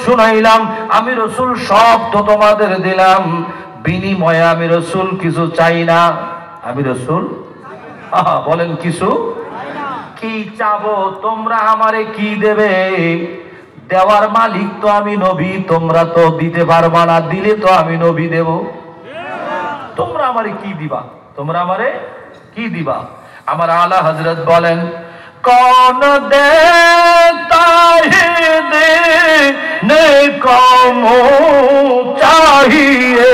শুনাইলাম, আমি রাসূল সব তো তোমাদের দিলাম, বিনিময়ে আমি রাসূল কিছু চাই না। আমি রাসূল বলেন কিছু কি চাবো? তোমরা আমারে কি দেবে? দেওয়ার মালিক তো আমি নবী, তোমরা তো দিতে পারবা না, দিলে তো আমি নবী দেব। তোমরা আমারে কি দিবা? তোমরা আমারে কি দিবা? আমার আলা হযরত বলেন, कौन देता है देने को चाहिए,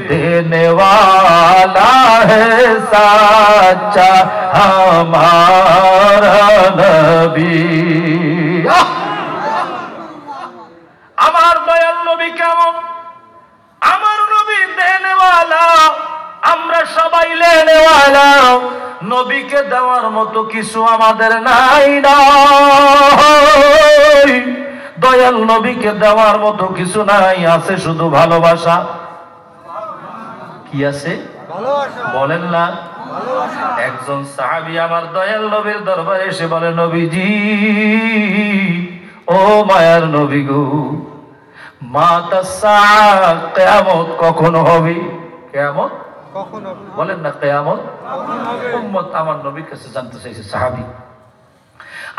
देने वाला है सच्चा हमारा नबी। আমার দয়াল নবী কেমন? আমার নবী দেনেওয়ালা, আমরা সবাই লেনেওয়ালা। নবীকে দেওয়ার মতো কিছু আমাদের নাই নাই, দয়াল নবীকে দেওয়ার মতো কিছু নাই, আছে শুধু ভালোবাসা। কি আছে? বলেন না। একজন সাহাবী আমার দয়াল নবীর দরবারে এসে বলে, নবীজি, ও মায়ার নবী গো, মাতা সাআ, কিয়ামত কখন হবে? কিয়ামত কখন হবে? বলেন না, কিয়ামত কখন হবে? উম্মত আমার নবীর কাছে জানতে চাইছে সাহাবী।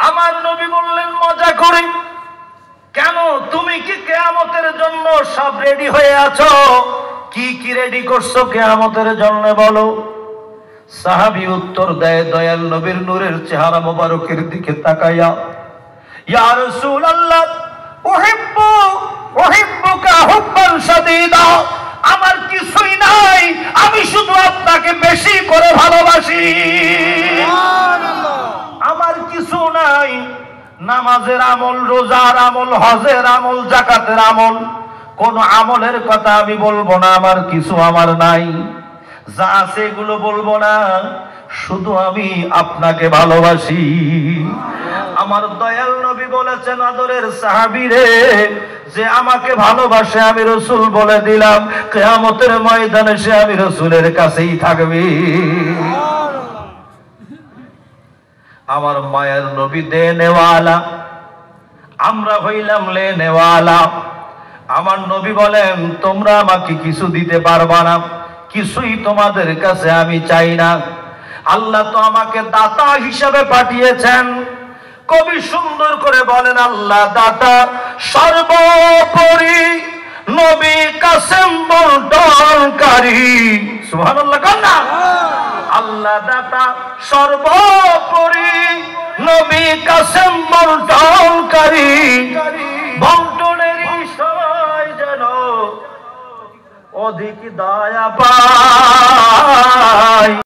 আমার নবী বললেন মজা করে, কেন তুমি কি কিয়ামতের জন্য সব রেডি হয়ে আছো? কি কি রেডি করছো কিয়ামতের জন্য বলো। সাহাবী উত্তর দেয়, দয়াল নবীর নূরের চেহারা মোবারকের দিকে তাকাইয়া, ইয়া রাসূলুল্লাহ, উহিব্বুকা হুব্বান শাদীদা, আমার কিছুই নাই, আমি শুধু আপনাকে বেশি করে ভালোবাসি। আমার কিছু নাই, নামাজের আমল, রোজার আমল, হজের আমল, যাকাতের আমল, কোন আমলের কথা আমি বলবো না, আমার কিছু আমার নাই, যা আছে এগুলো বলবো না, শুধু আমি আপনাকে ভালোবাসি। আমার দয়াল নবী বলেছেন, আদরের সাহাবী রে, যে আমাকে ভালোবাসে আমি রাসূল বলে দিলাম, কিয়ামতের ময়দানে সে আমি রাসূলের কাছেই থাকবে। আমার মায়ের নবী দেনেওয়ালা, আমরা হইলাম লেনেওয়ালা। আমার নবী বলেন, তোমরা আমাকে কিছু দিতে পারবা না, কিছুই তোমাদের কাছে আমি চাই না। আল্লাহ তো আমাকে দাতা হিসেবে পাঠিয়েছেন। কবি সুন্দর করে বলেন, আল্লাহ দাতা সর্বোপরি, নবী কাসেম বন্টনকারী। সুবহানাল্লাহ কন্যা। আল্লাহ দাতা সর্বোপরি, নবী কাসেম বন্টনকারী, বন্টনের সময় যেন অধিক দয়া পায়।